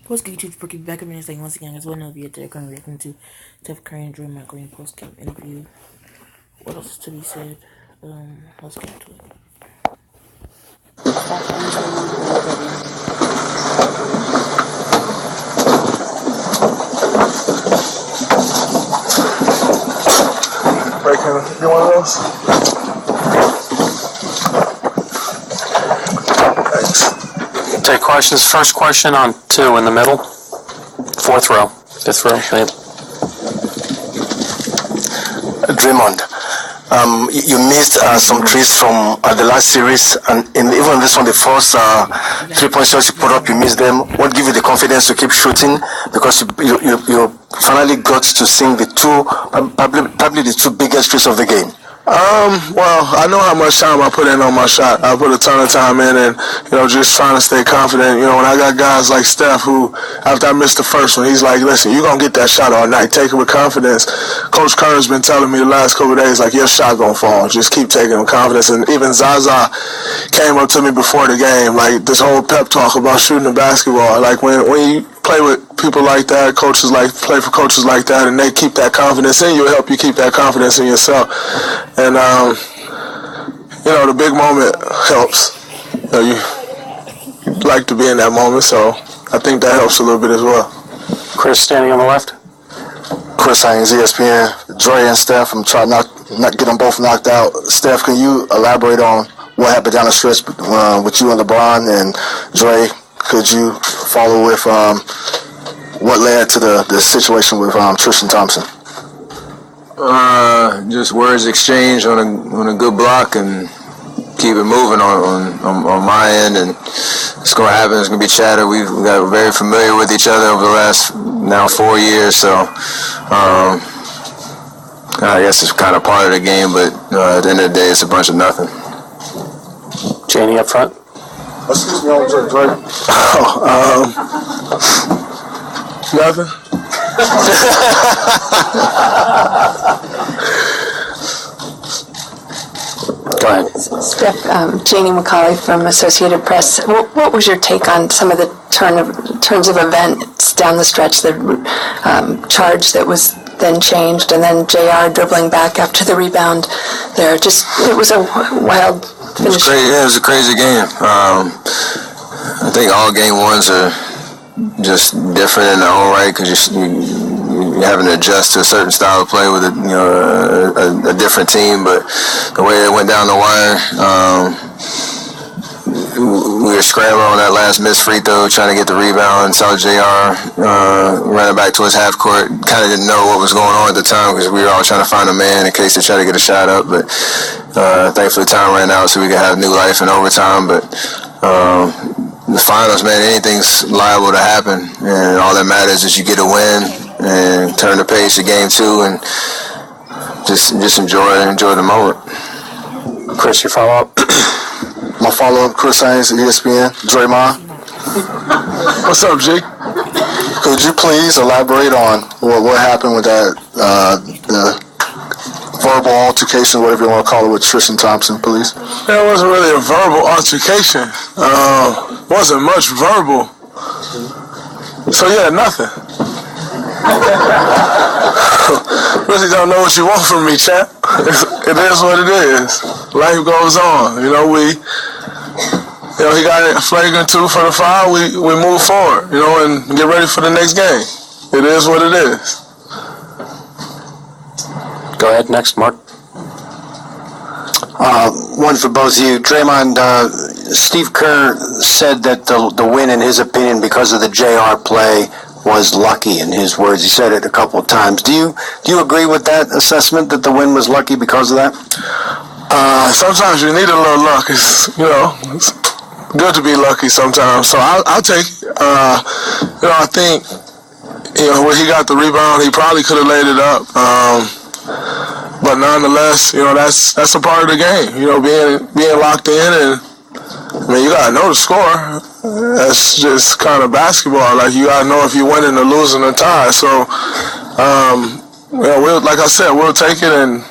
Post game YouTube rookie back up in saying once again, as one of you there going reacting to Steph Curry and Draymond Green post game interview. What else is to be said? Let's get into it. Right, can I get one of those? Thanks. Take questions. First question on 2 in the middle. 4th row. 5th row. Draymond, you missed some threes from the last series, and even this one, the first 3-point shots you put up, you missed them. What gives you the confidence to keep shooting? Because you finally got to sing the probably the 2 biggest threes of the game. Well, I know how much time I put in on my shot. I put a ton of time in, and just trying to stay confident. When I got guys like Steph, who after I missed the first one, he's like, "Listen, you're gonna get that shot all night. Take it with confidence." Coach Kerr's been telling me the last couple of days, like, your shot gonna fall. Just keep taking it with confidence. And even Zaza came up to me before the game, like this whole pep talk about shooting the basketball. Like when you play with people like that, play for coaches like that, and they keep that confidence in you, it'll help you keep that confidence in yourself. And the big moment helps. You like to be in that moment, so I think that helps a little bit as well. Chris standing on the left. Chris Haynes, ESPN. Dre and Steph, I'm trying not get them both knocked out. Steph, can you elaborate on what happened down the stretch with you and LeBron? And Dre, could you follow with what led to the situation with Tristan Thompson? Just words exchanged on a good block and keep it moving on my end, and it's gonna happen. It's gonna be chatter. We got very familiar with each other over the last now 4 years, so I guess it's kind of part of the game. But at the end of the day, it's a bunch of nothing. Janie up front. Excuse me, Dre. Nothing. Go ahead. Steph, Janie McCauley from Associated Press. What was your take on some of the turns of events down the stretch? The charge that was then changed, and then JR dribbling back after the rebound. It was a wild finish. It was a crazy game. I think all game ones are just different in their own right, because you're having to adjust to a certain style of play with a different team. But the way it went down the wire, we were scrambling on that last missed free throw, trying to get the rebound. Saw JR running back towards half court. Kind of didn't know what was going on at the time, because we were all trying to find a man in case they try to get a shot up. But thankfully time ran out so we could have new life in overtime. But the finals, man, anything's liable to happen, and all that matters is you get a win and turn the page to game 2 and just enjoy the moment. Chris, your follow-up. My follow-up, Chris Haynes, ESPN. Draymond. What's up, G? Could you please elaborate on what happened with that the verbal altercation, whatever you want to call it, with Tristan Thompson, please? It wasn't really a verbal altercation. Wasn't much verbal. So yeah, nothing. Really don't know what you want from me, champ. It is what it is. Life goes on. He got a flagrant 2 for the foul. We move forward, and get ready for the next game. It is what it is. Go ahead, next, Mark. One for both of you. Draymond, Steve Kerr said that the win, in his opinion, because of the JR play, was lucky, in his words. He said it a couple of times. Do you agree with that assessment, that the win was lucky because of that? Sometimes you need a little luck. It's good to be lucky sometimes. So I'll take it. I think, when he got the rebound, he probably could have laid it up. But nonetheless, that's a part of the game. Being locked in, and you gotta know the score. That's just kind of basketball. Like, you gotta know if you're winning or losing or tie. So, like I said, we'll take it, and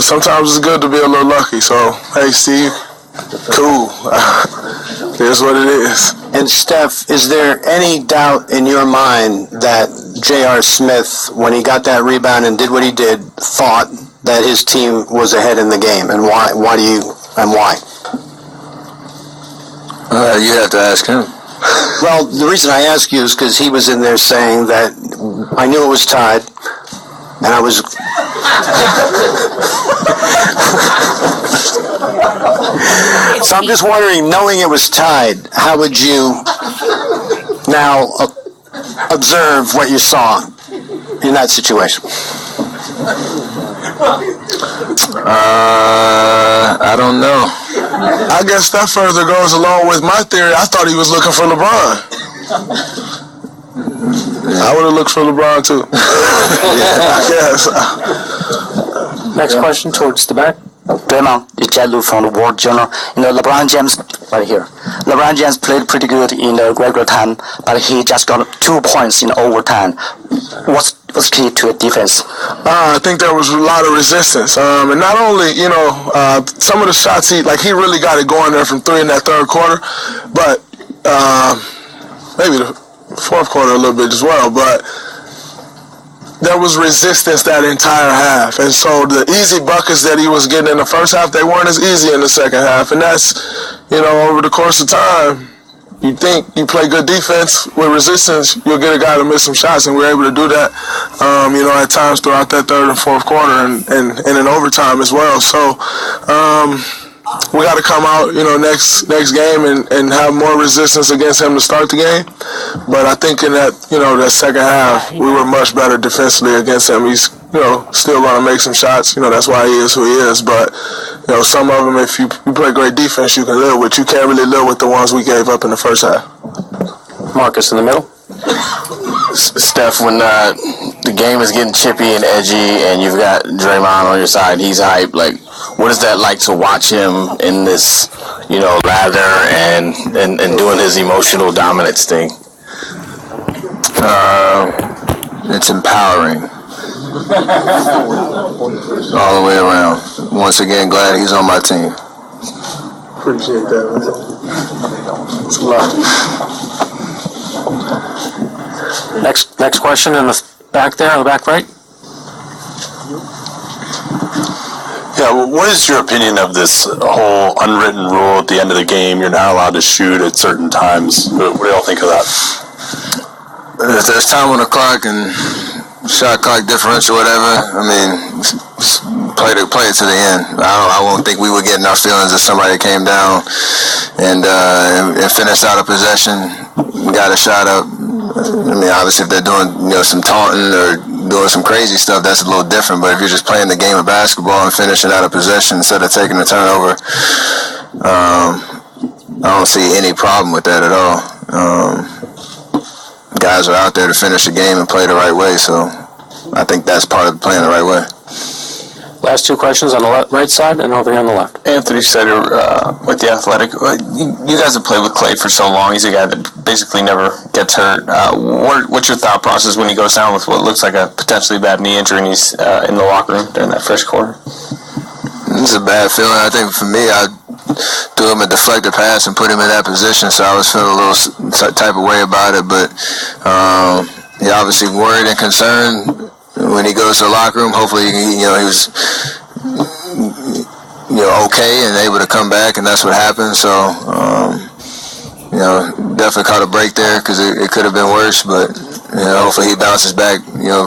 sometimes it's good to be a little lucky. So, hey, Steve, cool. It is what it is. And Steph, is there any doubt in your mind that J.R. Smith, when he got that rebound and did what he did, thought that his team was ahead in the game? And why? Why? You have to ask him. Well, the reason I ask you is because he was in there saying that I knew it was tied, and I was... So I'm just wondering, knowing it was tied, how would you now observe what you saw in that situation? I don't know. I guess that further goes along with my theory. I thought he was looking for LeBron. I would have looked for LeBron too. I guess. Next question towards the back. Draymond, it's Jed Lu from the World Journal. LeBron James, right here. LeBron James played pretty good in the regular time, but he just got 2 points in overtime. What's key to a defense? I think there was a lot of resistance, and not only some of the shots he really got it going there from 3 in that third quarter, but maybe the fourth quarter a little bit as well, but there was resistance that entire half. And so the easy buckets that he was getting in the first half, they weren't as easy in the second half. And that's, over the course of time, you think you play good defense with resistance, you'll get a guy to miss some shots. And we're able to do that, at times throughout that third and fourth quarter and in overtime as well. So, we got to come out, next game and have more resistance against him to start the game. But I think in that, that second half, we were much better defensively against him. He's, still going to make some shots. That's why he is who he is. But, some of them, if you play great defense, you can live with. You can't really live with the ones we gave up in the first half. Marcus in the middle. Steph, when the game is getting chippy and edgy and you've got Draymond on your side, he's hype, what is that like to watch him in this, lather and doing his emotional dominance thing? It's empowering. All the way around. Once again, glad he's on my team. Appreciate that, man. It's a lot. Next question in the back there, on the back right. Yeah, well, what is your opinion of this whole unwritten rule at the end of the game? You're not allowed to shoot at certain times. What do y'all think of that? If there's time on the clock and shot clock differential, whatever, play it to the end. I won't think we would get in our feelings if somebody came down and finished out a possession, got a shot up. Obviously, if they're doing some taunting or doing some crazy stuff, that's a little different. But if you're just playing the game of basketball and finishing out a possession instead of taking a turnover, I don't see any problem with that at all. Guys are out there to finish the game and play the right way, so I think that's part of playing the right way. Last two questions on the right side and over here on the left. Anthony Setter with the Athletic. You guys have played with Clay for so long. He's a guy that basically never gets hurt. What's your thought process when he goes down with what looks like a potentially bad knee injury and he's in the locker room during that first quarter? It's a bad feeling. I think for me, I threw him a deflected pass and put him in that position, so I was feeling a little type of way about it. But he obviously worried and concerned when he goes to the locker room. Hopefully, he was okay and able to come back, and that's what happened. So definitely caught a break there because it could have been worse, but hopefully he bounces back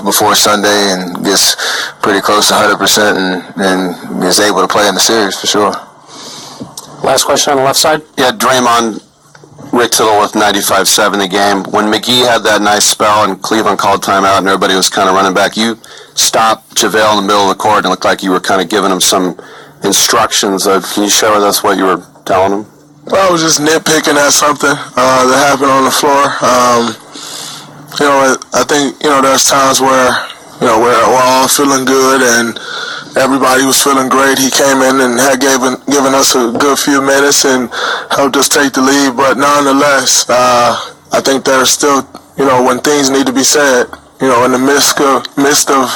before Sunday and gets pretty close to 100% and is able to play in the series for sure. Last question on the left side. Yeah, Draymond, Rick Tittle with 95-7 the game. When McGee had that nice spell and Cleveland called timeout and everybody was kind of running back, you stopped JaVale in the middle of the court and it looked like you were kind of giving him some instructions. Can you share with us what you were telling him? Well, I was just nitpicking at something that happened on the floor. I think, there's times where, we're all feeling good and everybody was feeling great. He came in and had given us a good few minutes and helped us take the lead. But nonetheless, I think there's still, when things need to be said, in the midst of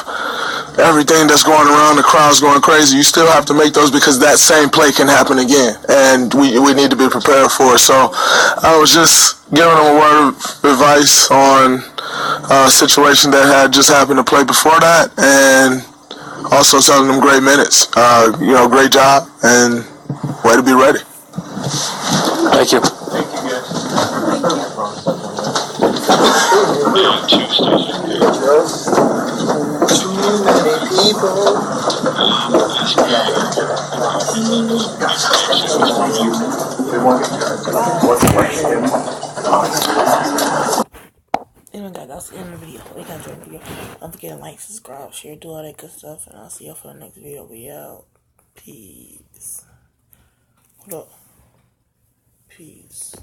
everything that's going around, the crowd's going crazy, you still have to make those because that same play can happen again, and we need to be prepared for it. So I was just giving them a word of advice on a situation that had just happened to play before that, and also telling them great minutes, great job, and way to be ready. Thank you. Anyway, guys, that's the end of the video. We got to enjoy the video. Don't forget to like, subscribe, share, do all that good stuff, and I'll see y'all for the next video. We out. Peace. Hold up. Peace.